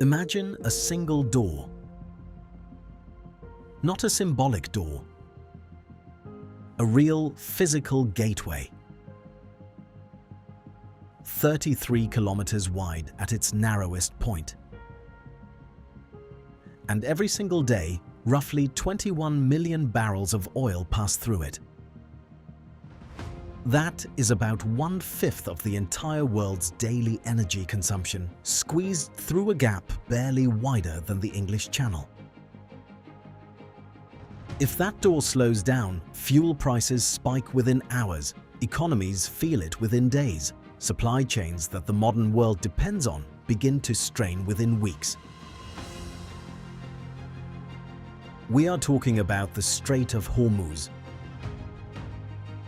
Imagine a single door. Not a symbolic door. A real physical gateway. 33 kilometers wide at its narrowest point. And every single day, roughly 21 million barrels of oil pass through it. That is about 1/5 of the entire world's daily energy consumption, squeezed through a gap barely wider than the English Channel. If that door slows down, fuel prices spike within hours, economies feel it within days, supply chains that the modern world depends on begin to strain within weeks. We are talking about the Strait of Hormuz,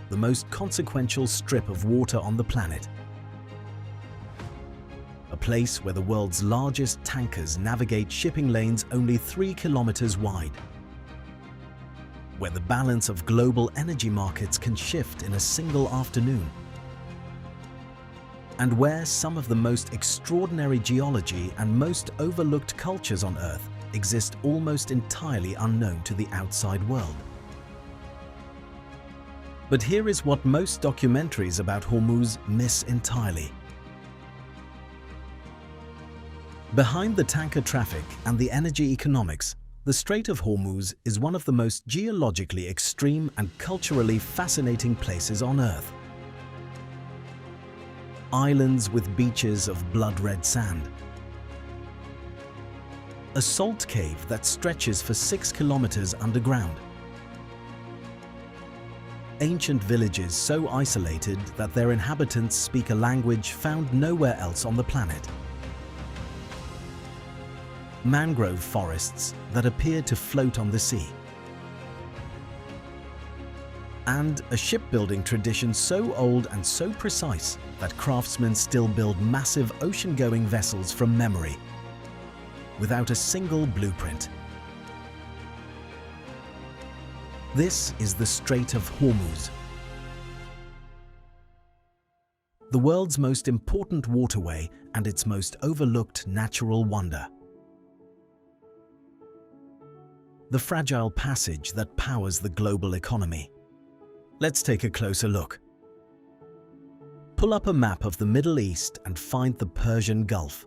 the most consequential strip of water on the planet. A place where the world's largest tankers navigate shipping lanes only 3 kilometers wide. Where the balance of global energy markets can shift in a single afternoon. And where some of the most extraordinary geology and most overlooked cultures on Earth exist almost entirely unknown to the outside world. But here is what most documentaries about Hormuz miss entirely. Behind the tanker traffic and the energy economics, the Strait of Hormuz is one of the most geologically extreme and culturally fascinating places on Earth. Islands with beaches of blood-red sand. A salt cave that stretches for 6 kilometers underground. Ancient villages so isolated that their inhabitants speak a language found nowhere else on the planet. Mangrove forests that appear to float on the sea. And a shipbuilding tradition so old and so precise that craftsmen still build massive ocean-going vessels from memory, without a single blueprint. This is the Strait of Hormuz, the world's most important waterway and its most overlooked natural wonder. The fragile passage that powers the global economy. Let's take a closer look. Pull up a map of the Middle East and find the Persian Gulf.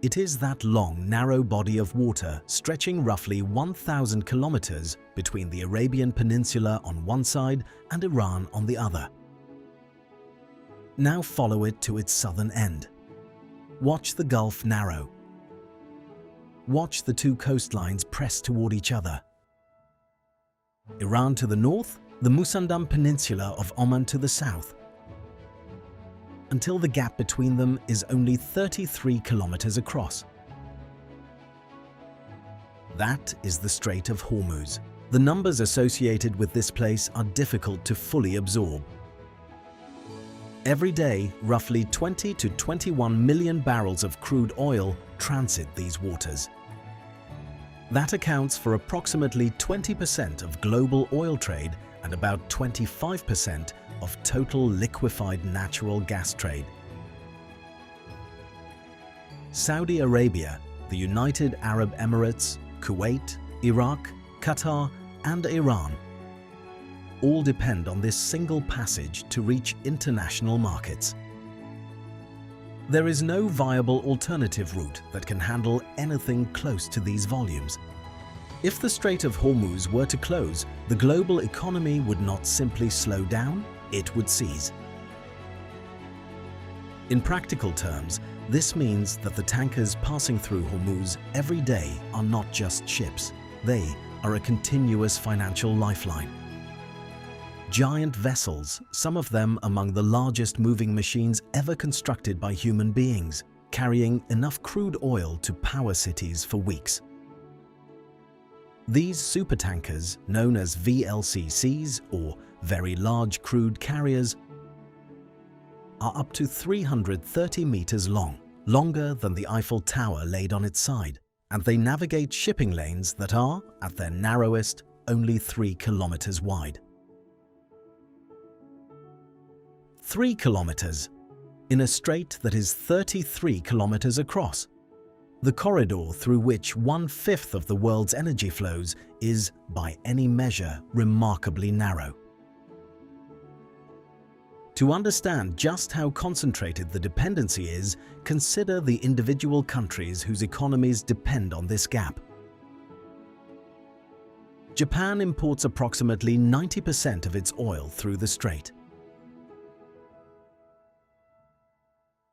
It is that long, narrow body of water stretching roughly 1,000 kilometers between the Arabian Peninsula on one side and Iran on the other. Now follow it to its southern end. Watch the Gulf narrow. Watch the two coastlines press toward each other. Iran to the north, the Musandam Peninsula of Oman to the south, until the gap between them is only 33 kilometers across. That is the Strait of Hormuz. The numbers associated with this place are difficult to fully absorb. Every day, roughly 20 to 21 million barrels of crude oil transit these waters. That accounts for approximately 20% of global oil trade and about 25% of total liquefied natural gas trade. Saudi Arabia, the United Arab Emirates, Kuwait, Iraq, Qatar, and Iran all depend on this single passage to reach international markets. There is no viable alternative route that can handle anything close to these volumes. If the Strait of Hormuz were to close, the global economy would not simply slow down, it would seize. In practical terms, this means that the tankers passing through Hormuz every day are not just ships. They are a continuous financial lifeline. Giant vessels, some of them among the largest moving machines ever constructed by human beings, carrying enough crude oil to power cities for weeks. These supertankers, known as VLCCs or Very Large Crude Carriers, are up to 330 meters long, longer than the Eiffel Tower laid on its side, and they navigate shipping lanes that are, at their narrowest, only 3 kilometers wide. 3 kilometers in a strait that is 33 kilometers across. The corridor through which 1/5 of the world's energy flows is, by any measure, remarkably narrow. To understand just how concentrated the dependency is, consider the individual countries whose economies depend on this gap. Japan imports approximately 90% of its oil through the strait.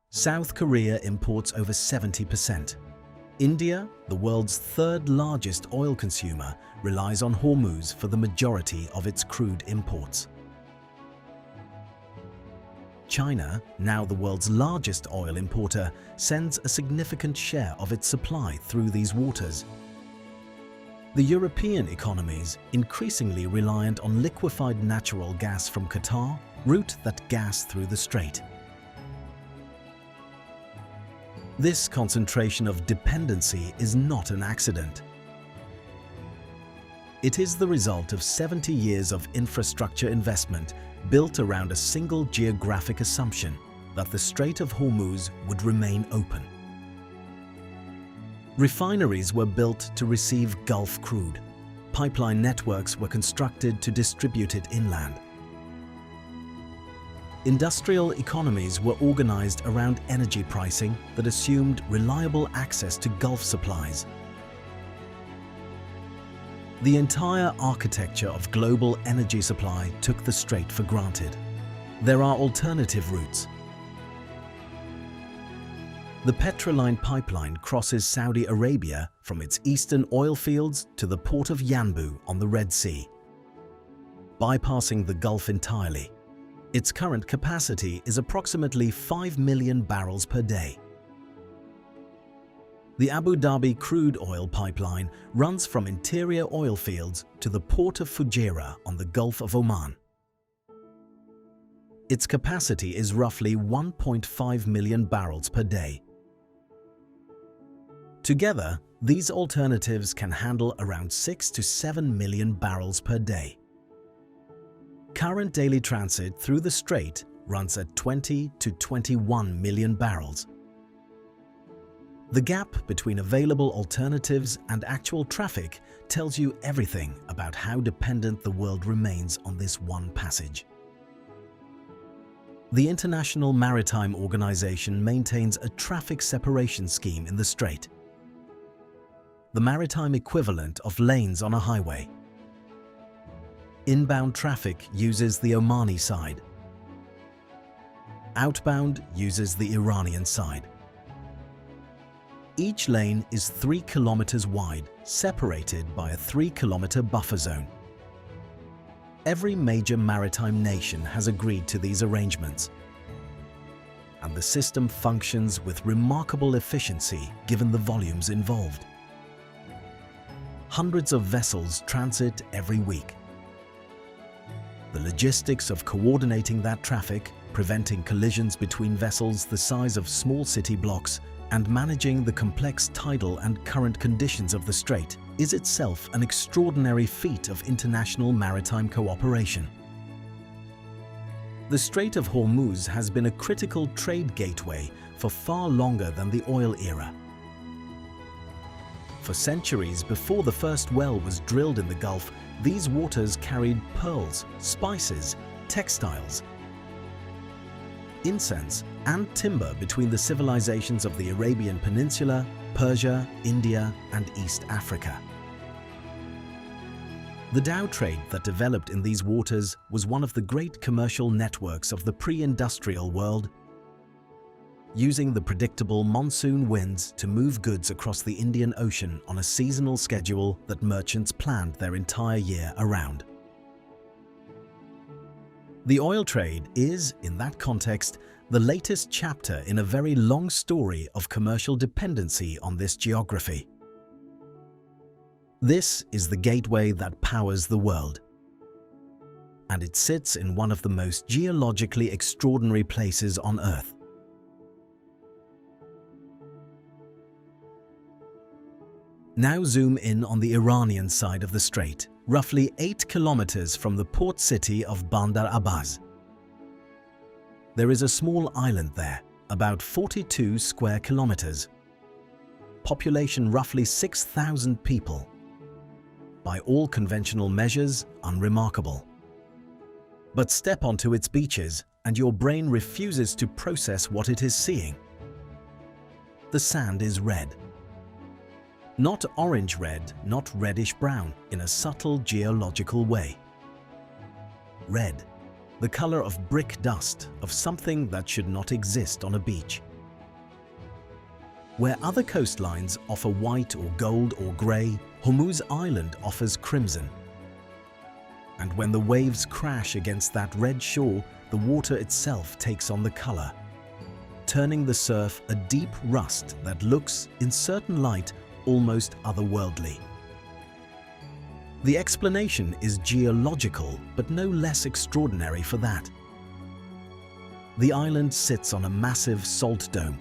South Korea imports over 70%. India, the world's third largest oil consumer, relies on Hormuz for the majority of its crude imports. China, now the world's largest oil importer, sends a significant share of its supply through these waters. The European economies, increasingly reliant on liquefied natural gas from Qatar, route that gas through the strait. This concentration of dependency is not an accident. It is the result of 70 years of infrastructure investment built around a single geographic assumption that the Strait of Hormuz would remain open. Refineries were built to receive Gulf crude. Pipeline networks were constructed to distribute it inland. Industrial economies were organized around energy pricing that assumed reliable access to Gulf supplies. The entire architecture of global energy supply took the strait for granted. There are alternative routes. The Petroline pipeline crosses Saudi Arabia from its eastern oil fields to the port of Yanbu on the Red Sea, bypassing the Gulf entirely. Its current capacity is approximately 5 million barrels per day. The Abu Dhabi crude oil pipeline runs from interior oil fields to the port of Fujairah on the Gulf of Oman. Its capacity is roughly 1.5 million barrels per day. Together, these alternatives can handle around 6 to 7 million barrels per day. Current daily transit through the strait runs at 20 to 21 million barrels. The gap between available alternatives and actual traffic tells you everything about how dependent the world remains on this one passage. The International Maritime Organization maintains a traffic separation scheme in the strait, the maritime equivalent of lanes on a highway. Inbound traffic uses the Omani side. Outbound uses the Iranian side. Each lane is 3 kilometers wide, separated by a 3-kilometer buffer zone. Every major maritime nation has agreed to these arrangements, and the system functions with remarkable efficiency given the volumes involved. Hundreds of vessels transit every week. The logistics of coordinating that traffic, preventing collisions between vessels the size of small city blocks, and managing the complex tidal and current conditions of the strait is itself an extraordinary feat of international maritime cooperation. The Strait of Hormuz has been a critical trade gateway for far longer than the oil era. For centuries before the first well was drilled in the Gulf, these waters carried pearls, spices, textiles, incense, and timber between the civilizations of the Arabian Peninsula, Persia, India, and East Africa. The dhow trade that developed in these waters was one of the great commercial networks of the pre-industrial world, using the predictable monsoon winds to move goods across the Indian Ocean on a seasonal schedule that merchants planned their entire year around. The oil trade is, in that context, the latest chapter in a very long story of commercial dependency on this geography. This is the gateway that powers the world, and it sits in one of the most geologically extraordinary places on Earth. Now zoom in on the Iranian side of the strait, roughly 8 kilometers from the port city of Bandar Abbas. There is a small island there, about 42 square kilometers. population roughly 6,000 people. By all conventional measures, unremarkable. But step onto its beaches and your brain refuses to process what it is seeing. The sand is red. Not orange-red, not reddish-brown, in a subtle geological way. Red, the color of brick dust, of something that should not exist on a beach. Where other coastlines offer white or gold or grey, Hormuz Island offers crimson. And when the waves crash against that red shore, the water itself takes on the color, turning the surf a deep rust that looks, in certain light, almost otherworldly. The explanation is geological, but no less extraordinary for that. The island sits on a massive salt dome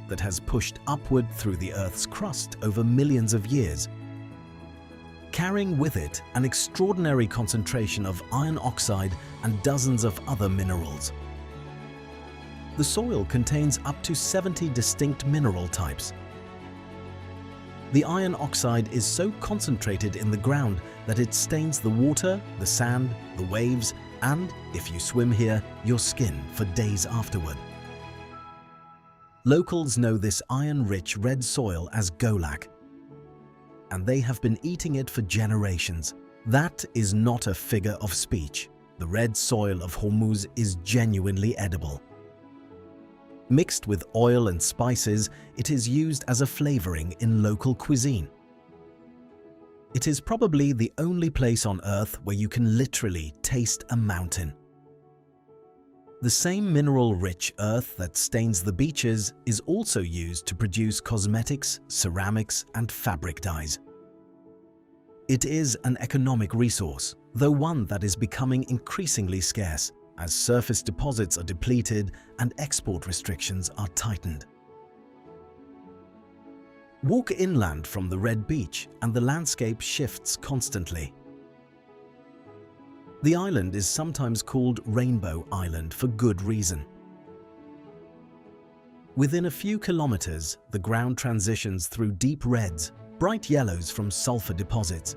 that has pushed upward through the Earth's crust over millions of years, carrying with it an extraordinary concentration of iron oxide and dozens of other minerals. The soil contains up to 70 distinct mineral types. The iron oxide is so concentrated in the ground that it stains the water, the sand, the waves, and, if you swim here, your skin for days afterward. Locals know this iron-rich red soil as golak, and they have been eating it for generations. That is not a figure of speech. The red soil of Hormuz is genuinely edible. Mixed with oil and spices, it is used as a flavoring in local cuisine. It is probably the only place on Earth where you can literally taste a mountain. The same mineral-rich earth that stains the beaches is also used to produce cosmetics, ceramics, and fabric dyes. It is an economic resource, though one that is becoming increasingly scarce as surface deposits are depleted and export restrictions are tightened. Walk inland from the red beach and the landscape shifts constantly. The island is sometimes called Rainbow Island for good reason. Within a few kilometers, the ground transitions through deep reds, bright yellows from sulfur deposits,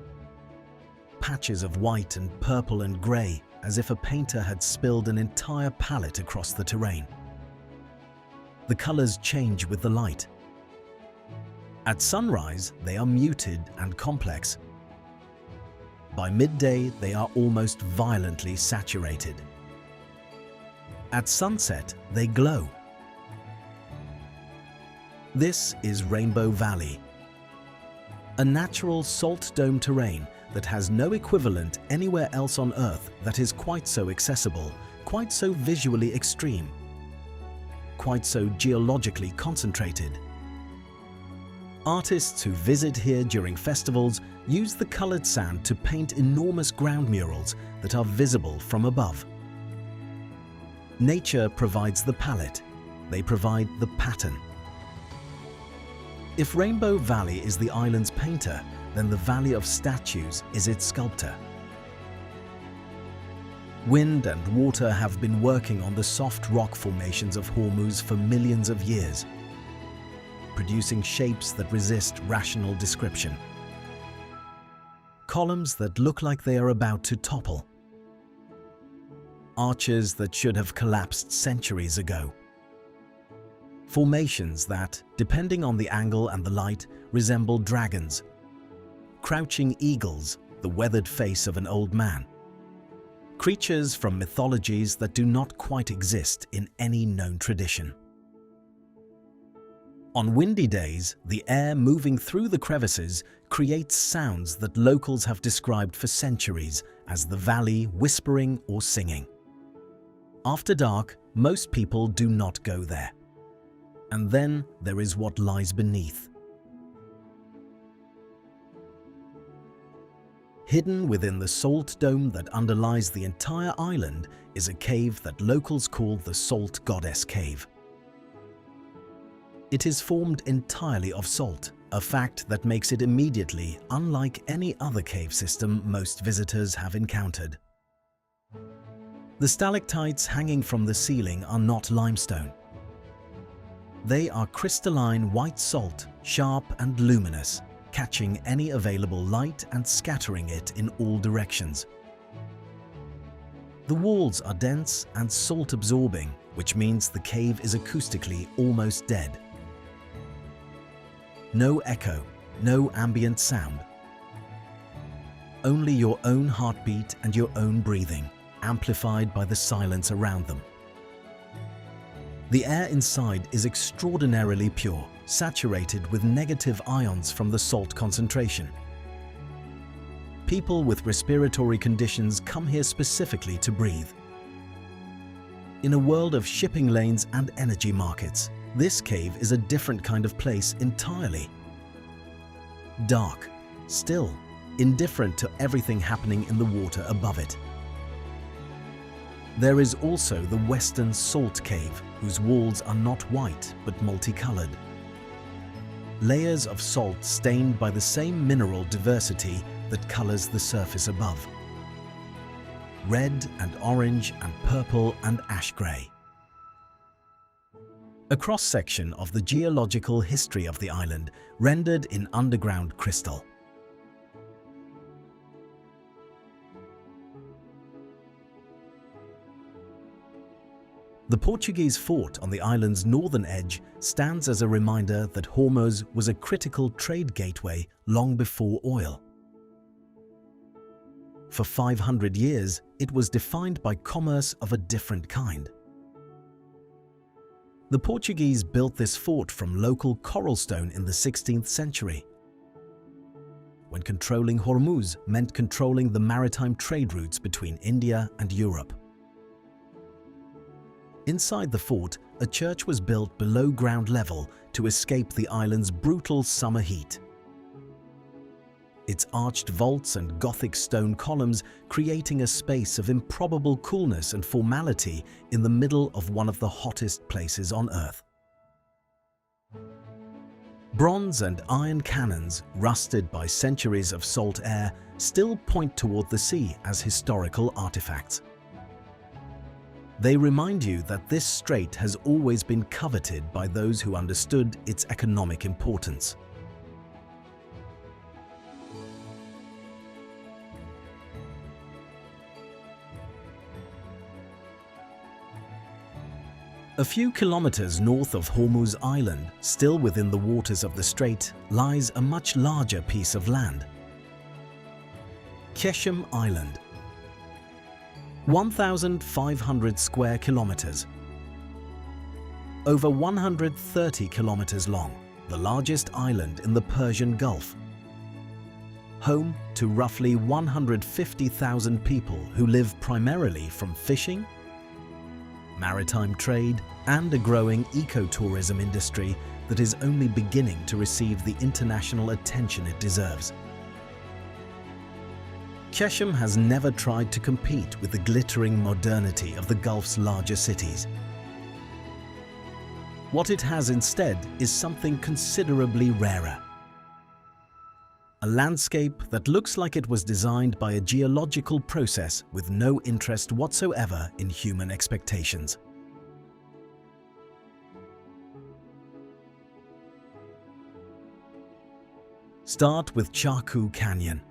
patches of white and purple and grey, as if a painter had spilled an entire palette across the terrain. The colors change with the light. At sunrise, they are muted and complex. By midday, they are almost violently saturated. At sunset, they glow. This is Rainbow Valley, a natural salt dome terrain that has no equivalent anywhere else on Earth that is quite so accessible, quite so visually extreme, quite so geologically concentrated. Artists who visit here during festivals use the colored sand to paint enormous ground murals that are visible from above. Nature provides the palette, they provide the pattern. If Rainbow Valley is the island's painter, then the Valley of Statues is its sculptor. Wind and water have been working on the soft rock formations of Hormuz for millions of years, producing shapes that resist rational description. Columns that look like they are about to topple. Arches that should have collapsed centuries ago. Formations that, depending on the angle and the light, resemble dragons, crouching eagles, the weathered face of an old man. Creatures from mythologies that do not quite exist in any known tradition. On windy days, the air moving through the crevices creates sounds that locals have described for centuries as the valley whispering or singing. After dark, most people do not go there. And then there is what lies beneath. Hidden within the salt dome that underlies the entire island is a cave that locals call the Salt Goddess Cave. It is formed entirely of salt, a fact that makes it immediately unlike any other cave system most visitors have encountered. The stalactites hanging from the ceiling are not limestone. They are crystalline white salt, sharp and luminous, catching any available light and scattering it in all directions. The walls are dense and salt-absorbing, which means the cave is acoustically almost dead. No echo, no ambient sound. Only your own heartbeat and your own breathing, amplified by the silence around them. The air inside is extraordinarily pure, saturated with negative ions from the salt concentration. People with respiratory conditions come here specifically to breathe. In a world of shipping lanes and energy markets, this cave is a different kind of place entirely. Dark, still, indifferent to everything happening in the water above it. There is also the Western Salt Cave, whose walls are not white but multicolored. Layers of salt stained by the same mineral diversity that colors the surface above. Red and orange and purple and ash gray. A cross-section of the geological history of the island, rendered in underground crystal. The Portuguese fort on the island's northern edge stands as a reminder that Hormuz was a critical trade gateway long before oil. For 500 years, it was defined by commerce of a different kind. The Portuguese built this fort from local coral stone in the 16th century, when controlling Hormuz meant controlling the maritime trade routes between India and Europe. Inside the fort, a church was built below ground level to escape the island's brutal summer heat. Its arched vaults and Gothic stone columns creating a space of improbable coolness and formality in the middle of one of the hottest places on Earth. Bronze and iron cannons, rusted by centuries of salt air, still point toward the sea as historical artifacts. They remind you that this strait has always been coveted by those who understood its economic importance. A few kilometers north of Hormuz Island, still within the waters of the strait, lies a much larger piece of land. Chokepoint Island. 1,500 square kilometers. Over 130 kilometers long, the largest island in the Persian Gulf. Home to roughly 150,000 people who live primarily from fishing, maritime trade, and a growing ecotourism industry that is only beginning to receive the international attention it deserves. Chokepoint has never tried to compete with the glittering modernity of the Gulf's larger cities. What it has instead is something considerably rarer. A landscape that looks like it was designed by a geological process with no interest whatsoever in human expectations. Start with Charku Canyon.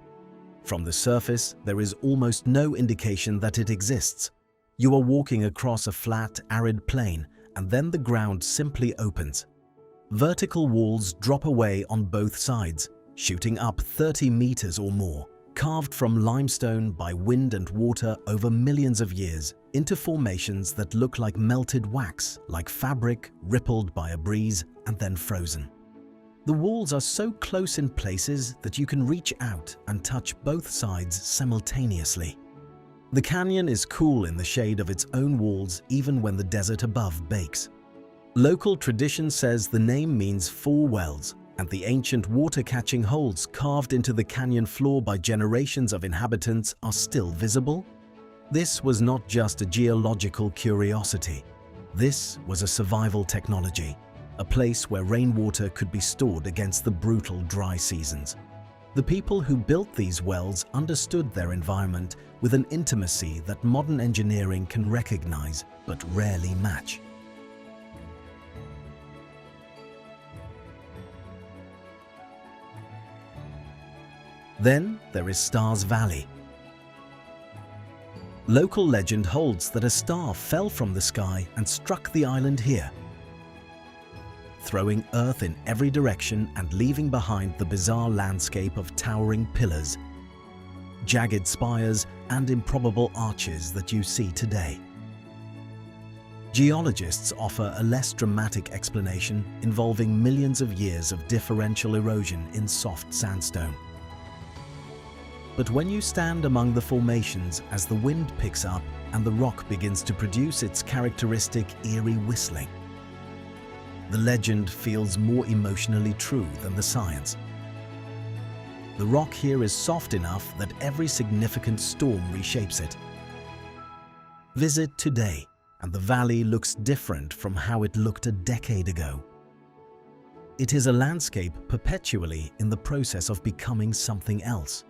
From the surface, there is almost no indication that it exists. You are walking across a flat, arid plain, and then the ground simply opens. Vertical walls drop away on both sides, shooting up 30 meters or more, carved from limestone by wind and water over millions of years into formations that look like melted wax, like fabric rippled by a breeze and then frozen. The walls are so close in places that you can reach out and touch both sides simultaneously. The canyon is cool in the shade of its own walls even when the desert above bakes. Local tradition says the name means 4 wells, and the ancient water-catching holes carved into the canyon floor by generations of inhabitants are still visible. This was not just a geological curiosity. This was a survival technology. A place where rainwater could be stored against the brutal dry seasons. The people who built these wells understood their environment with an intimacy that modern engineering can recognize but rarely match. Then there is Stars Valley. Local legend holds that a star fell from the sky and struck the island here, throwing earth in every direction and leaving behind the bizarre landscape of towering pillars, jagged spires, and improbable arches that you see today. Geologists offer a less dramatic explanation involving millions of years of differential erosion in soft sandstone. But when you stand among the formations as the wind picks up and the rock begins to produce its characteristic eerie whistling, the legend feels more emotionally true than the science. The rock here is soft enough that every significant storm reshapes it. Visit today, and the valley looks different from how it looked a decade ago. It is a landscape perpetually in the process of becoming something else.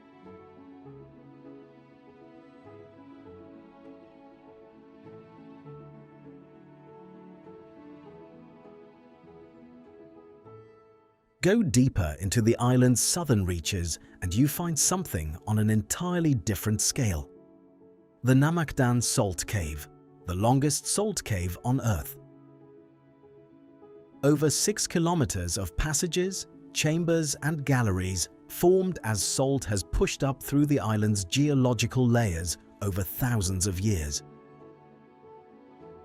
Go deeper into the island's southern reaches and you find something on an entirely different scale. The Namakdan Salt Cave, the longest salt cave on Earth. Over 6 kilometers of passages, chambers and galleries formed as salt has pushed up through the island's geological layers over thousands of years.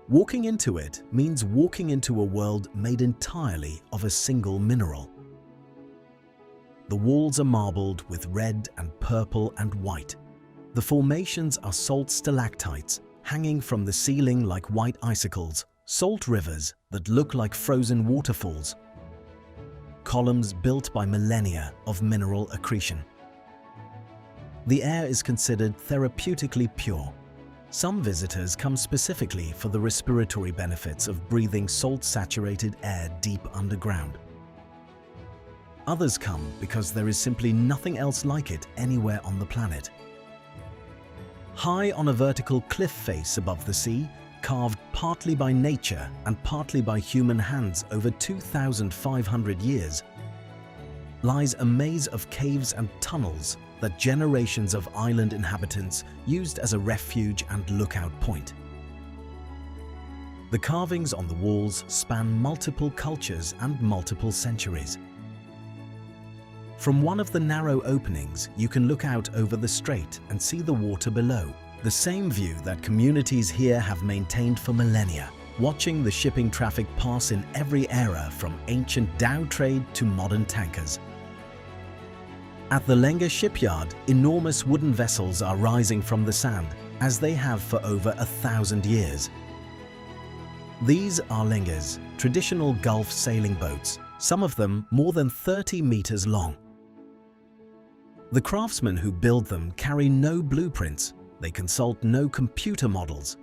Walking into it means walking into a world made entirely of a single mineral. The walls are marbled with red and purple and white. The formations are salt stalactites hanging from the ceiling like white icicles, salt rivers that look like frozen waterfalls, columns built by millennia of mineral accretion. The air is considered therapeutically pure. Some visitors come specifically for the respiratory benefits of breathing salt-saturated air deep underground. Others come because there is simply nothing else like it anywhere on the planet. High on a vertical cliff face above the sea, carved partly by nature and partly by human hands over 2,500 years, lies a maze of caves and tunnels that generations of island inhabitants used as a refuge and lookout point. The carvings on the walls span multiple cultures and multiple centuries. From one of the narrow openings, you can look out over the strait and see the water below, the same view that communities here have maintained for millennia, watching the shipping traffic pass in every era from ancient dhow trade to modern tankers. At the Lenga shipyard, enormous wooden vessels are rising from the sand, as they have for over 1,000 years. These are lengas, traditional Gulf sailing boats, some of them more than 30 meters long. The craftsmen who build them carry no blueprints, they consult no computer models.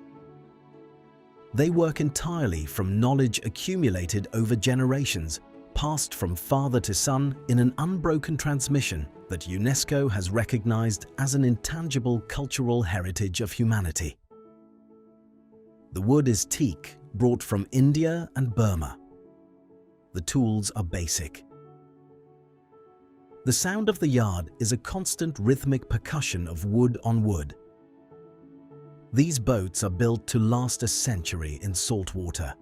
They work entirely from knowledge accumulated over generations, passed from father to son in an unbroken transmission that UNESCO has recognized as an intangible cultural heritage of humanity. The wood is teak, brought from India and Burma. The tools are basic. The sound of the yard is a constant rhythmic percussion of wood on wood. These boats are built to last a century in salt water.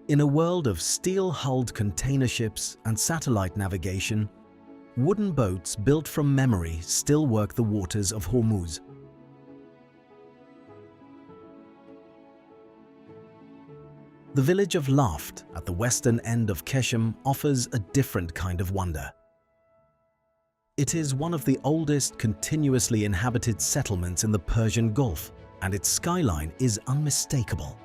In a world of steel-hulled container ships and satellite navigation, wooden boats built from memory still work the waters of Hormuz. The village of Laft at the western end of Keshem offers a different kind of wonder. It is one of the oldest continuously inhabited settlements in the Persian Gulf, and its skyline is unmistakable.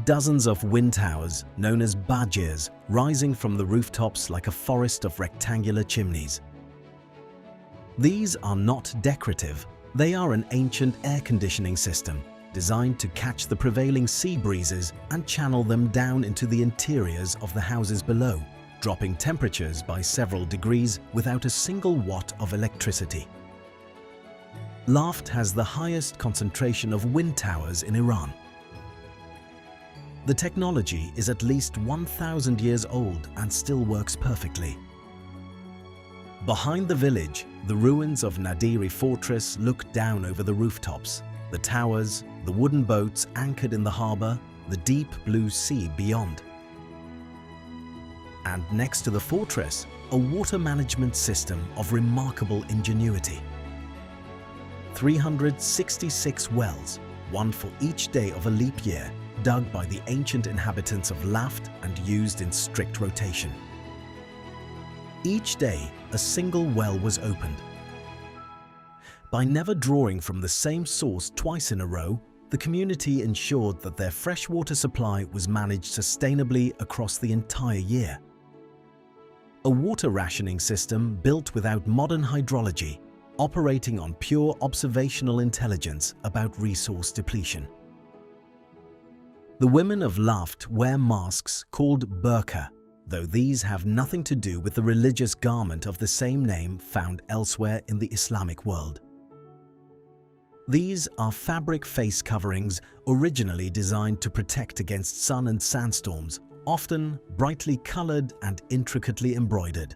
Dozens of wind towers, known as bajirs, rising from the rooftops like a forest of rectangular chimneys. These are not decorative, they are an ancient air conditioning system designed to catch the prevailing sea breezes and channel them down into the interiors of the houses below, dropping temperatures by several degrees without a single watt of electricity. Laft has the highest concentration of wind towers in Iran. The technology is at least 1,000 years old and still works perfectly. Behind the village, the ruins of Nadiri Fortress look down over the rooftops, the towers, the wooden boats anchored in the harbour, the deep blue sea beyond. And next to the fortress, a water management system of remarkable ingenuity. 366 wells, one for each day of a leap year, dug by the ancient inhabitants of Laft and used in strict rotation. Each day, a single well was opened. By never drawing from the same source twice in a row, the community ensured that their freshwater supply was managed sustainably across the entire year. A water rationing system built without modern hydrology, operating on pure observational intelligence about resource depletion. The women of Laft wear masks called burqa, though these have nothing to do with the religious garment of the same name found elsewhere in the Islamic world. These are fabric face coverings originally designed to protect against sun and sandstorms, often brightly colored and intricately embroidered.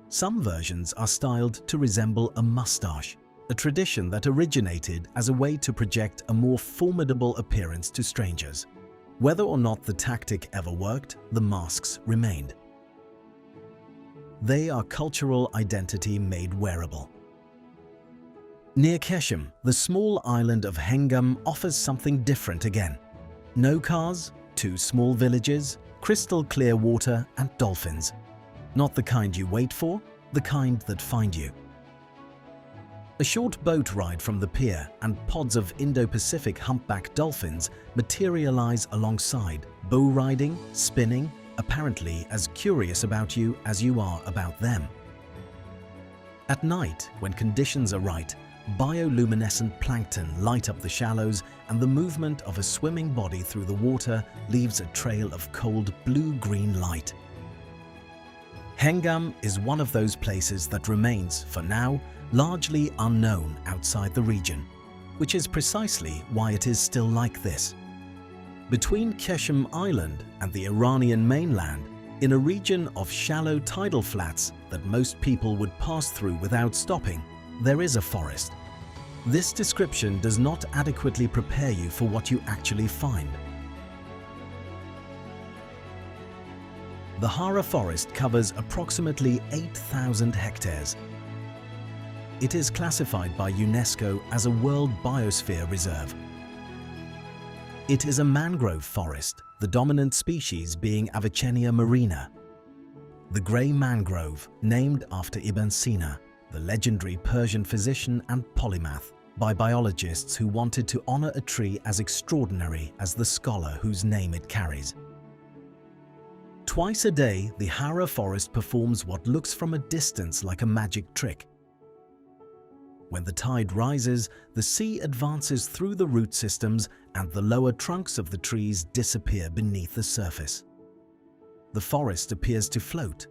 Some versions are styled to resemble a mustache, a tradition that originated as a way to project a more formidable appearance to strangers. Whether or not the tactic ever worked, the masks remained. They are cultural identity made wearable. Near Keshem, the small island of Hengam offers something different again. No cars, 2 small villages, crystal clear water and dolphins. Not the kind you wait for, the kind that find you. A short boat ride from the pier and pods of Indo-Pacific humpback dolphins materialize alongside, bow riding, spinning, apparently as curious about you as you are about them. At night, when conditions are right, bioluminescent plankton light up the shallows, and the movement of a swimming body through the water leaves a trail of cold blue-green light. Hengam is one of those places that remains, for now, largely unknown outside the region, which is precisely why it is still like this. Between Keshem Island and the Iranian mainland, in a region of shallow tidal flats that most people would pass through without stopping, there is a forest. This description does not adequately prepare you for what you actually find. The Hara forest covers approximately 8,000 hectares. It is classified by UNESCO as a World Biosphere Reserve. It is a mangrove forest, the dominant species being Avicennia marina. The grey mangrove, named after Ibn Sina, the legendary Persian physician and polymath, by biologists who wanted to honor a tree as extraordinary as the scholar whose name it carries. Twice a day, the Hara forest performs what looks from a distance like a magic trick. When the tide rises, the sea advances through the root systems and the lower trunks of the trees disappear beneath the surface. The forest appears to float.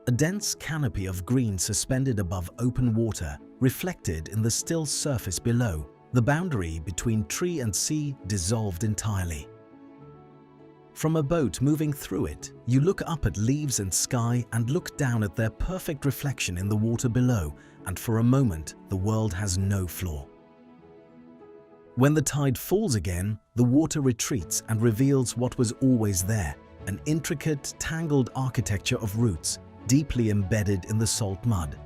A dense canopy of green suspended above open water, reflected in the still surface below, the boundary between tree and sea dissolved entirely. From a boat moving through it, you look up at leaves and sky and look down at their perfect reflection in the water below, and for a moment the world has no flaw. When the tide falls again, the water retreats and reveals what was always there, an intricate, tangled architecture of roots, deeply embedded in the salt mud.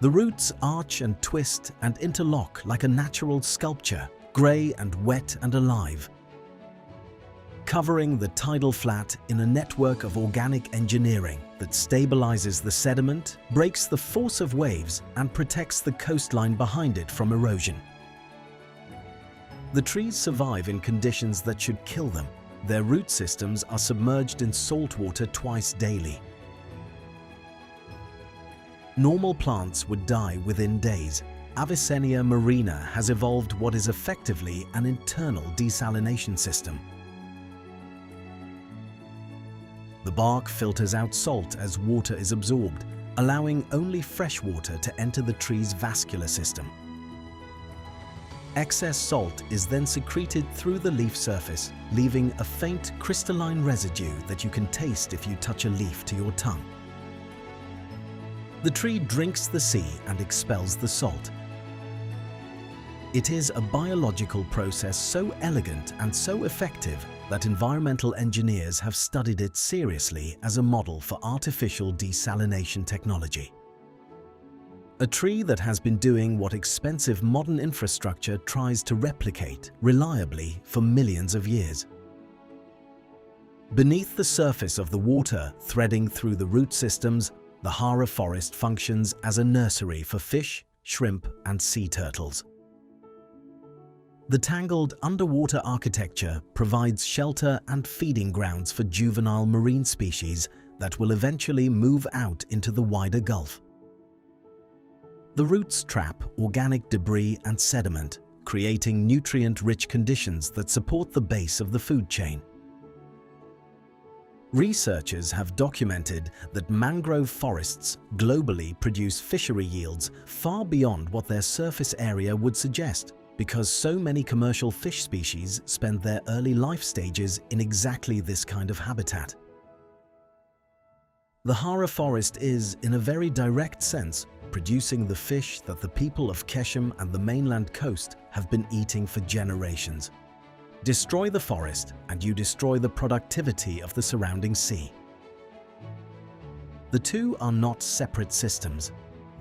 The roots arch and twist and interlock like a natural sculpture, grey and wet and alive, covering the tidal flat in a network of organic engineering that stabilizes the sediment, breaks the force of waves, and protects the coastline behind it from erosion. The trees survive in conditions that should kill them. Their root systems are submerged in salt water twice daily. Normal plants would die within days. Avicennia marina has evolved what is effectively an internal desalination system. The bark filters out salt as water is absorbed, allowing only fresh water to enter the tree's vascular system. Excess salt is then secreted through the leaf surface, leaving a faint crystalline residue that you can taste if you touch a leaf to your tongue. The tree drinks the sea and expels the salt. It is a biological process so elegant and so effective that environmental engineers have studied it seriously as a model for artificial desalination technology. A tree that has been doing what expensive modern infrastructure tries to replicate reliably for millions of years. Beneath the surface of the water, threading through the root systems, the Hara forest functions as a nursery for fish, shrimp, and sea turtles. The tangled underwater architecture provides shelter and feeding grounds for juvenile marine species that will eventually move out into the wider Gulf. The roots trap organic debris and sediment, creating nutrient-rich conditions that support the base of the food chain. Researchers have documented that mangrove forests globally produce fishery yields far beyond what their surface area would suggest, because so many commercial fish species spend their early life stages in exactly this kind of habitat. The Hara forest is, in a very direct sense, producing the fish that the people of Keshem and the mainland coast have been eating for generations. Destroy the forest and you destroy the productivity of the surrounding sea. The two are not separate systems.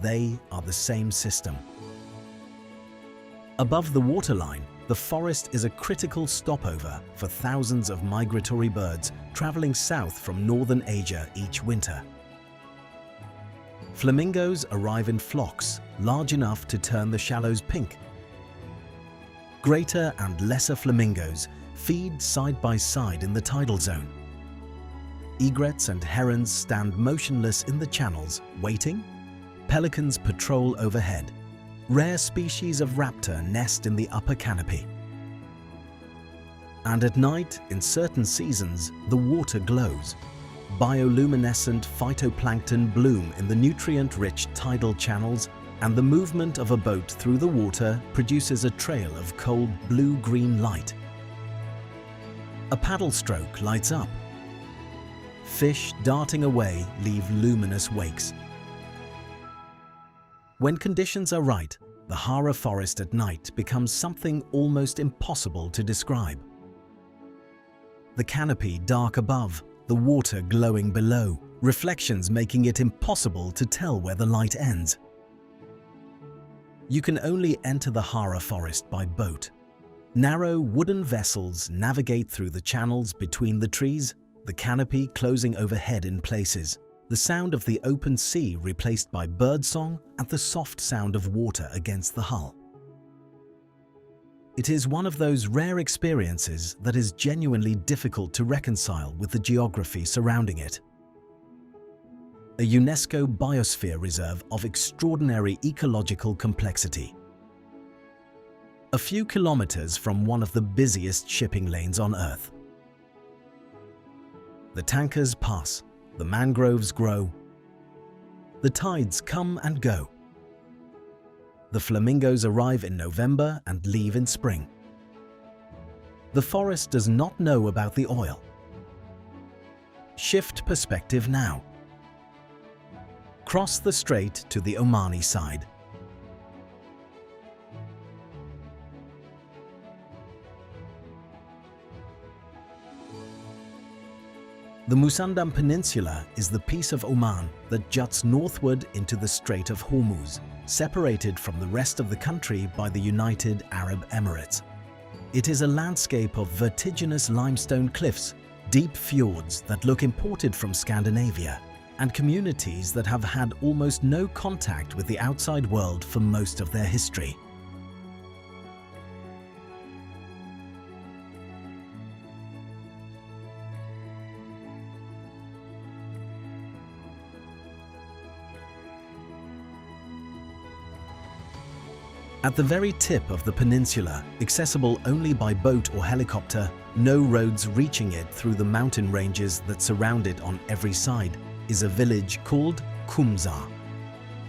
They are the same system. Above the waterline, the forest is a critical stopover for thousands of migratory birds traveling south from northern Asia each winter. Flamingos arrive in flocks, large enough to turn the shallows pink. Greater and lesser flamingos feed side by side in the tidal zone. Egrets and herons stand motionless in the channels, waiting. Pelicans patrol overhead. Rare species of raptor nest in the upper canopy. And at night, in certain seasons, the water glows. Bioluminescent phytoplankton bloom in the nutrient-rich tidal channels, and the movement of a boat through the water produces a trail of cold blue-green light. A paddle stroke lights up. Fish darting away leave luminous wakes. When conditions are right, the Hara forest at night becomes something almost impossible to describe. The canopy dark above, the water glowing below, reflections making it impossible to tell where the light ends. You can only enter the Hara forest by boat. Narrow wooden vessels navigate through the channels between the trees, the canopy closing overhead in places, the sound of the open sea replaced by birdsong and the soft sound of water against the hull. It is one of those rare experiences that is genuinely difficult to reconcile with the geography surrounding it. A UNESCO biosphere reserve of extraordinary ecological complexity. A few kilometers from one of the busiest shipping lanes on Earth. The tankers pass, the mangroves grow. The tides come and go. The flamingos arrive in November and leave in spring. The forest does not know about the oil. Shift perspective now. Cross the strait to the Omani side. The Musandam Peninsula is the piece of Oman that juts northward into the Strait of Hormuz, separated from the rest of the country by the United Arab Emirates. It is a landscape of vertiginous limestone cliffs, deep fjords that look imported from Scandinavia, and communities that have had almost no contact with the outside world for most of their history. At the very tip of the peninsula, accessible only by boat or helicopter, no roads reaching it through the mountain ranges that surround it on every side, is a village called Kumza.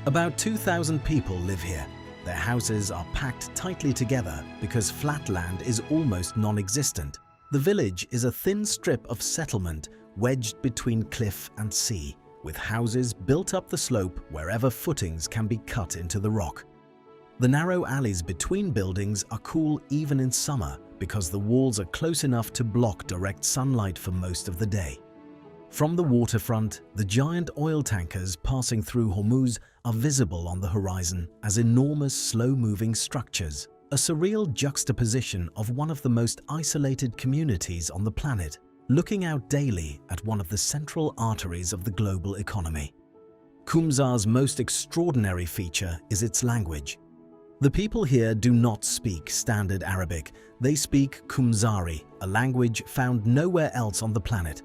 About 2,000 people live here. Their houses are packed tightly together because flat land is almost non-existent. The village is a thin strip of settlement wedged between cliff and sea, with houses built up the slope wherever footings can be cut into the rock. The narrow alleys between buildings are cool even in summer because the walls are close enough to block direct sunlight for most of the day. From the waterfront, the giant oil tankers passing through Hormuz are visible on the horizon as enormous slow-moving structures, a surreal juxtaposition of one of the most isolated communities on the planet, looking out daily at one of the central arteries of the global economy. Qumzar's most extraordinary feature is its language. The people here do not speak standard Arabic, they speak Qumzari, a language found nowhere else on the planet.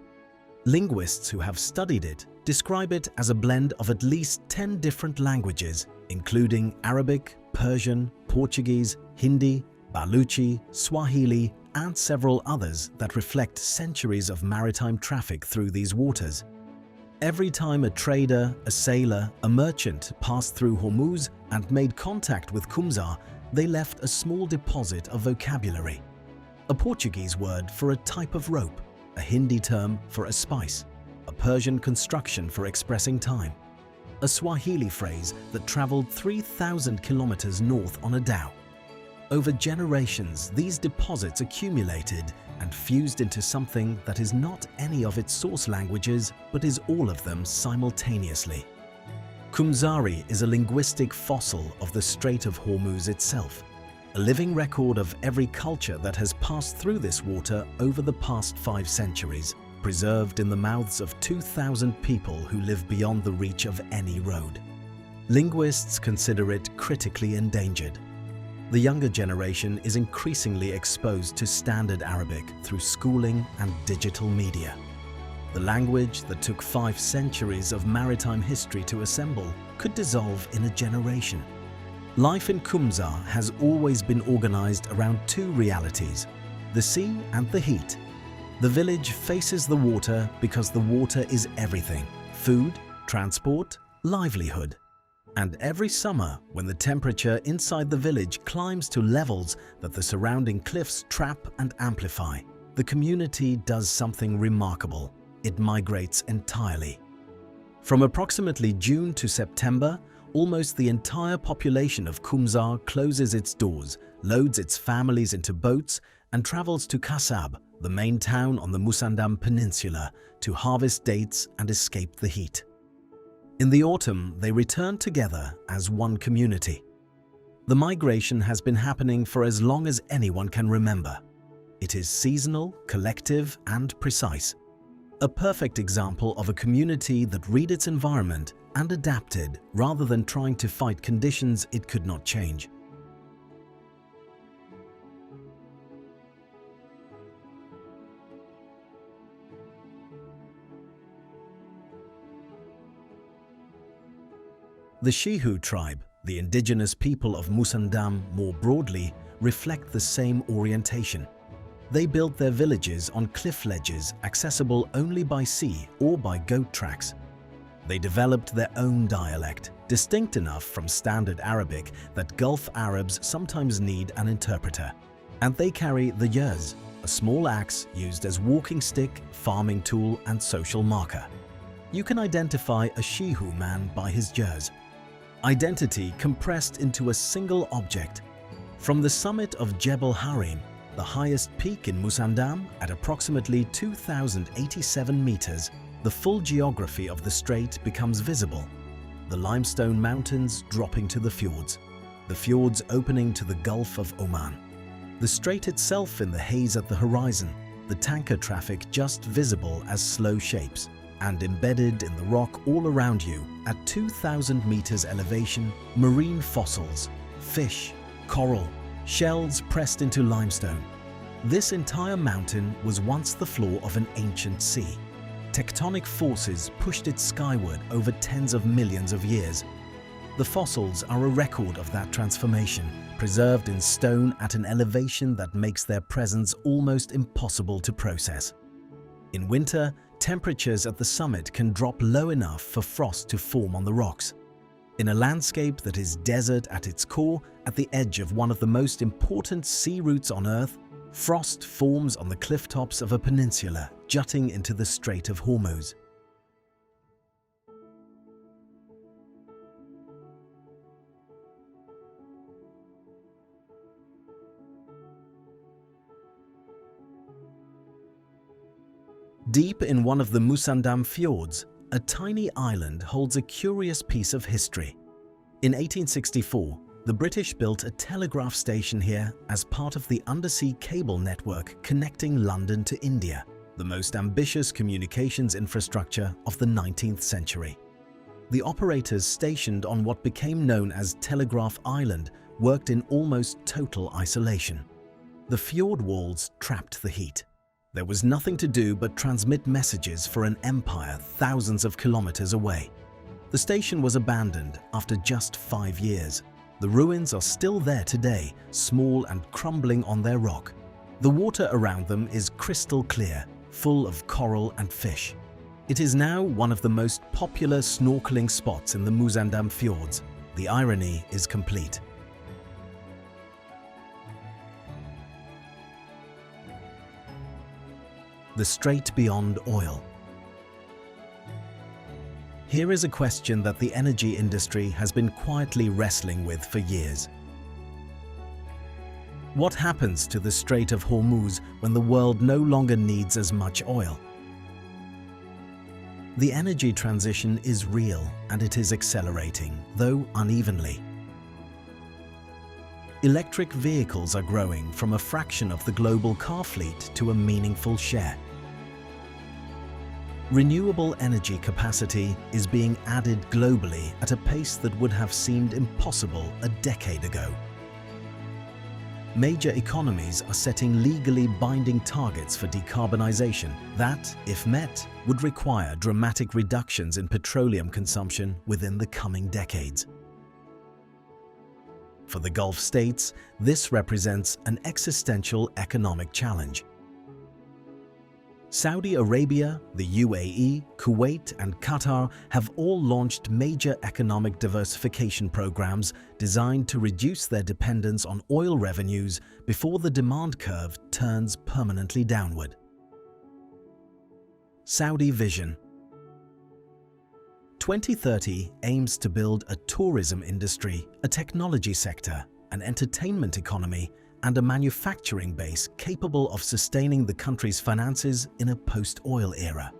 Linguists who have studied it describe it as a blend of at least 10 different languages, including Arabic, Persian, Portuguese, Hindi, Baluchi, Swahili, and several others that reflect centuries of maritime traffic through these waters. Every time a trader, a sailor, a merchant passed through Hormuz and made contact with Qumzar, they left a small deposit of vocabulary. A Portuguese word for a type of rope, a Hindi term for a spice, a Persian construction for expressing time, a Swahili phrase that traveled 3,000 kilometers north on a dhow. Over generations, these deposits accumulated and fused into something that is not any of its source languages, but is all of them simultaneously. Qumzari is a linguistic fossil of the Strait of Hormuz itself, a living record of every culture that has passed through this water over the past 5 centuries, preserved in the mouths of 2,000 people who live beyond the reach of any road. Linguists consider it critically endangered. The younger generation is increasingly exposed to standard Arabic through schooling and digital media. The language that took 5 centuries of maritime history to assemble could dissolve in a generation. Life in Qumzar has always been organized around 2 realities, the sea and the heat. The village faces the water because the water is everything: food, transport, livelihood. And every summer, when the temperature inside the village climbs to levels that the surrounding cliffs trap and amplify, the community does something remarkable. It migrates entirely. From approximately June to September, almost the entire population of Qumzar closes its doors, loads its families into boats, and travels to Kasab, the main town on the Musandam Peninsula, to harvest dates and escape the heat. In the autumn, they return together as one community. The migration has been happening for as long as anyone can remember. It is seasonal, collective, and precise. A perfect example of a community that read its environment and adapted rather than trying to fight conditions it could not change. The Shehu tribe, the indigenous people of Musandam more broadly, reflect the same orientation. They built their villages on cliff ledges accessible only by sea or by goat tracks. They developed their own dialect, distinct enough from standard Arabic that Gulf Arabs sometimes need an interpreter. And they carry the yurz, a small axe used as walking stick, farming tool, and social marker. You can identify a Shehu man by his yurz. Identity compressed into a single object. From the summit of Jebel Harim, the highest peak in Musandam at approximately 2,087 meters, the full geography of the strait becomes visible. The limestone mountains dropping to the fjords opening to the Gulf of Oman. The strait itself in the haze at the horizon, the tanker traffic just visible as slow shapes. And embedded in the rock all around you, at 2,000 meters elevation, marine fossils, fish, coral, shells pressed into limestone. This entire mountain was once the floor of an ancient sea. Tectonic forces pushed it skyward over tens of millions of years. The fossils are a record of that transformation, preserved in stone at an elevation that makes their presence almost impossible to process. In winter, temperatures at the summit can drop low enough for frost to form on the rocks. In a landscape that is desert at its core, at the edge of one of the most important sea routes on Earth, frost forms on the cliff tops of a peninsula jutting into the Strait of Hormuz. Deep in one of the Musandam fjords, a tiny island holds a curious piece of history. In 1864, the British built a telegraph station here as part of the undersea cable network connecting London to India, the most ambitious communications infrastructure of the 19th century. The operators stationed on what became known as Telegraph Island worked in almost total isolation. The fjord walls trapped the heat. There was nothing to do but transmit messages for an empire thousands of kilometers away. The station was abandoned after just 5 years. The ruins are still there today, small and crumbling on their rock. The water around them is crystal clear, full of coral and fish. It is now one of the most popular snorkeling spots in the Musandam fjords. The irony is complete. The strait beyond oil. Here is a question that the energy industry has been quietly wrestling with for years. What happens to the Strait of Hormuz when the world no longer needs as much oil? The energy transition is real and it is accelerating, though unevenly. Electric vehicles are growing from a fraction of the global car fleet to a meaningful share. Renewable energy capacity is being added globally at a pace that would have seemed impossible a decade ago. Major economies are setting legally binding targets for decarbonization that, if met, would require dramatic reductions in petroleum consumption within the coming decades. For the Gulf states, this represents an existential economic challenge. Saudi Arabia, the UAE, Kuwait, and Qatar have all launched major economic diversification programs designed to reduce their dependence on oil revenues before the demand curve turns permanently downward. Saudi Vision 2030 aims to build a tourism industry, a technology sector, an entertainment economy, and a manufacturing base capable of sustaining the country's finances in a post-oil era.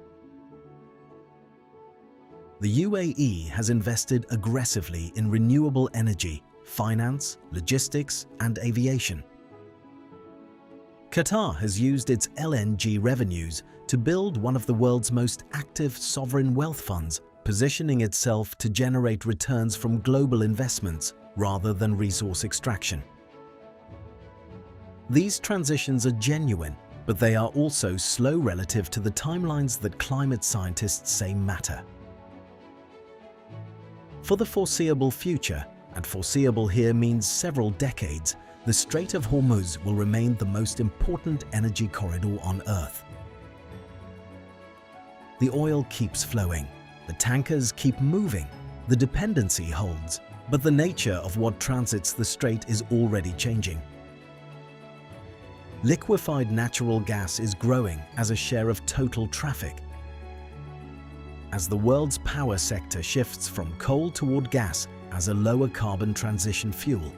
The UAE has invested aggressively in renewable energy, finance, logistics, and aviation. Qatar has used its LNG revenues to build one of the world's most active sovereign wealth funds, positioning itself to generate returns from global investments rather than resource extraction. These transitions are genuine, but they are also slow relative to the timelines that climate scientists say matter. For the foreseeable future, and foreseeable here means several decades, the Strait of Hormuz will remain the most important energy corridor on Earth. The oil keeps flowing, the tankers keep moving, the dependency holds, but the nature of what transits the strait is already changing. Liquefied natural gas is growing as a share of total traffic. As the world's power sector shifts from coal toward gas as a lower carbon transition fuel.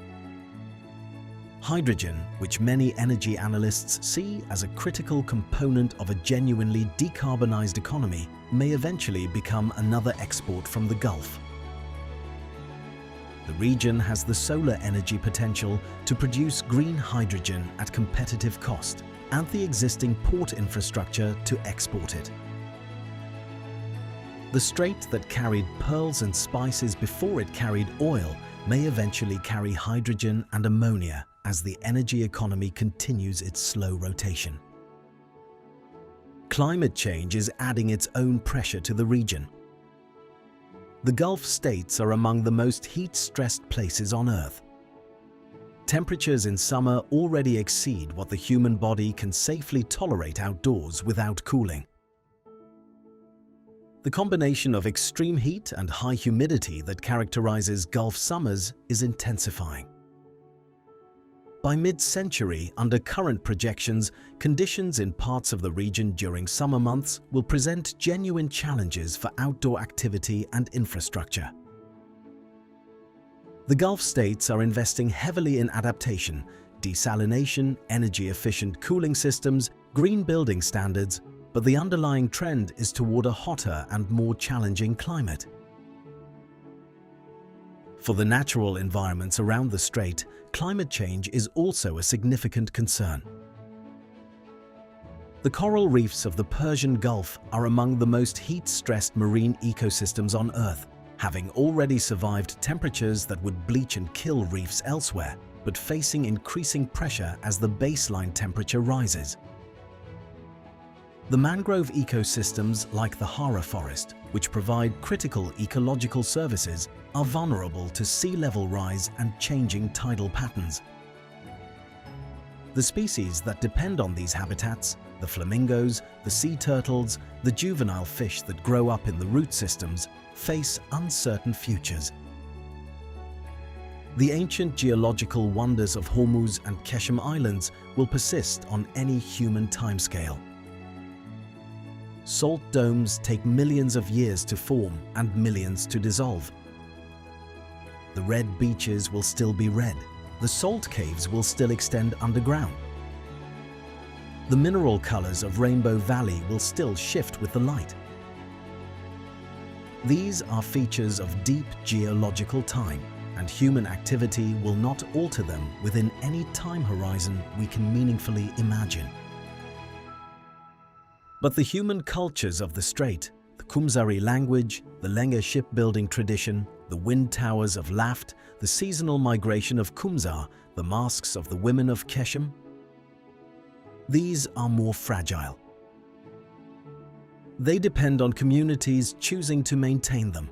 Hydrogen, which many energy analysts see as a critical component of a genuinely decarbonized economy, may eventually become another export from the Gulf. The region has the solar energy potential to produce green hydrogen at competitive cost and the existing port infrastructure to export it. The strait that carried pearls and spices before it carried oil may eventually carry hydrogen and ammonia as the energy economy continues its slow rotation. Climate change is adding its own pressure to the region. The Gulf states are among the most heat-stressed places on Earth. Temperatures in summer already exceed what the human body can safely tolerate outdoors without cooling. The combination of extreme heat and high humidity that characterizes Gulf summers is intensifying. By mid-century, under current projections, conditions in parts of the region during summer months will present genuine challenges for outdoor activity and infrastructure. The Gulf states are investing heavily in adaptation, desalination, energy-efficient cooling systems, green building standards, but the underlying trend is toward a hotter and more challenging climate. For the natural environments around the strait, climate change is also a significant concern. The coral reefs of the Persian Gulf are among the most heat-stressed marine ecosystems on Earth, having already survived temperatures that would bleach and kill reefs elsewhere, but facing increasing pressure as the baseline temperature rises. The mangrove ecosystems like the Hara forest, which provide critical ecological services, are vulnerable to sea level rise and changing tidal patterns. The species that depend on these habitats, the flamingos, the sea turtles, the juvenile fish that grow up in the root systems, face uncertain futures. The ancient geological wonders of Hormuz and Keshem Islands will persist on any human timescale. Salt domes take millions of years to form and millions to dissolve. The red beaches will still be red. The salt caves will still extend underground. The mineral colors of Rainbow Valley will still shift with the light. These are features of deep geological time, and human activity will not alter them within any time horizon we can meaningfully imagine. But the human cultures of the strait, the Kumzari language, the Lenge shipbuilding tradition, the wind towers of Laft, the seasonal migration of Kumzar, the masks of the women of Keshem, these are more fragile. They depend on communities choosing to maintain them,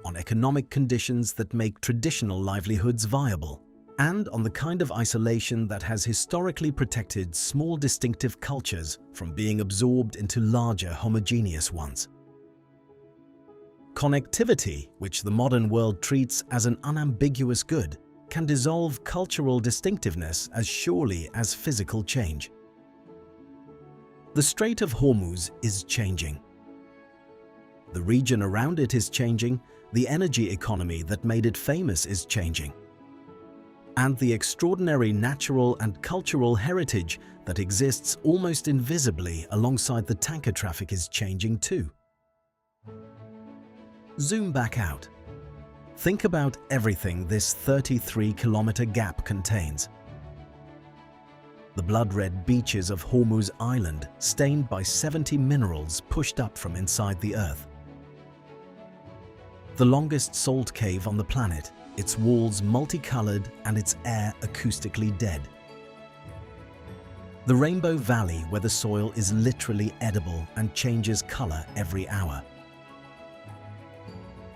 on economic conditions that make traditional livelihoods viable, and on the kind of isolation that has historically protected small distinctive cultures from being absorbed into larger homogeneous ones. Connectivity, which the modern world treats as an unambiguous good, can dissolve cultural distinctiveness as surely as physical change. The Strait of Hormuz is changing. The region around it is changing, the energy economy that made it famous is changing. And the extraordinary natural and cultural heritage that exists almost invisibly alongside the tanker traffic is changing too. Zoom back out. Think about everything this 33-kilometer gap contains. The blood-red beaches of Hormuz Island, stained by 70 minerals pushed up from inside the earth. The longest salt cave on the planet, its walls multicolored and its air acoustically dead. The Rainbow Valley, where the soil is literally edible and changes color every hour.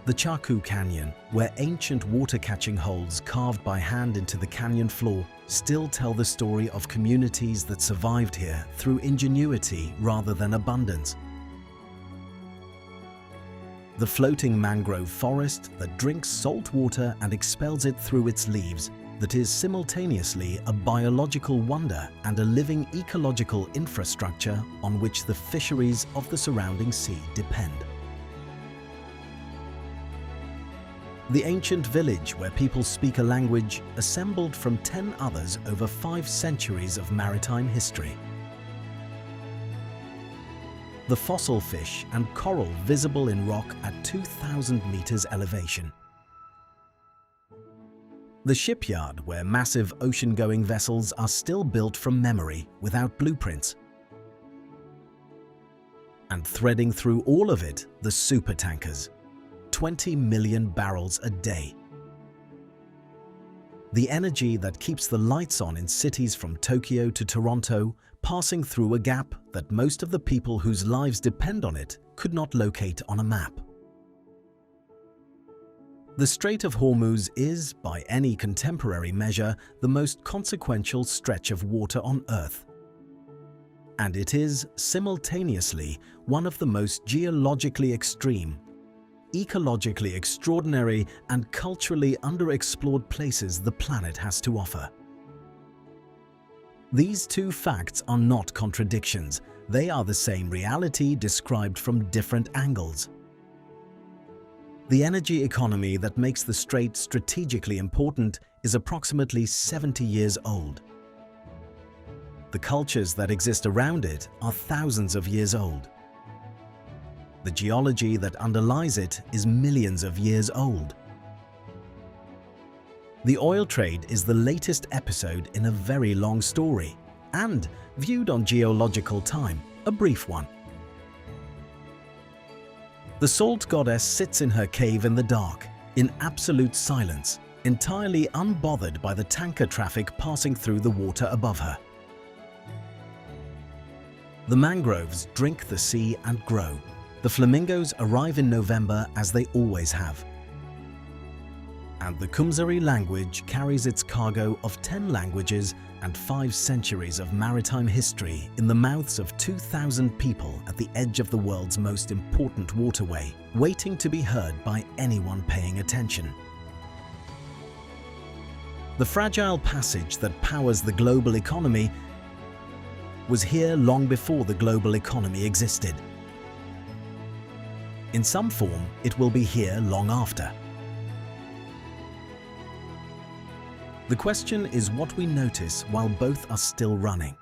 The Chaku Canyon, where ancient water-catching holes carved by hand into the canyon floor still tell the story of communities that survived here through ingenuity rather than abundance. The floating mangrove forest that drinks salt water and expels it through its leaves, that is simultaneously a biological wonder and a living ecological infrastructure on which the fisheries of the surrounding sea depend. The ancient village where people speak a language assembled from 10 others over 5 centuries of maritime history. The fossil fish and coral visible in rock at 2,000 meters elevation. The shipyard where massive ocean-going vessels are still built from memory without blueprints. And threading through all of it, the supertankers. 20 million barrels a day. The energy that keeps the lights on in cities from Tokyo to Toronto, passing through a gap that most of the people whose lives depend on it could not locate on a map. The Strait of Hormuz is, by any contemporary measure, the most consequential stretch of water on Earth. and it is, simultaneously, one of the most geologically extreme, ecologically extraordinary, and culturally underexplored places the planet has to offer. These two facts are not contradictions, they are the same reality described from different angles. The energy economy that makes the strait strategically important is approximately 70 years old. The cultures that exist around it are thousands of years old. The geology that underlies it is millions of years old. The oil trade is the latest episode in a very long story, and, viewed on geological time, a brief one. The salt goddess sits in her cave in the dark, in absolute silence, entirely unbothered by the tanker traffic passing through the water above her. The mangroves drink the sea and grow. The flamingos arrive in November as they always have. And the Kumzari language carries its cargo of 10 languages and 5 centuries of maritime history in the mouths of 2,000 people at the edge of the world's most important waterway, waiting to be heard by anyone paying attention. The fragile passage that powers the global economy was here long before the global economy existed. In some form, it will be here long after. The question is what we notice while both are still running.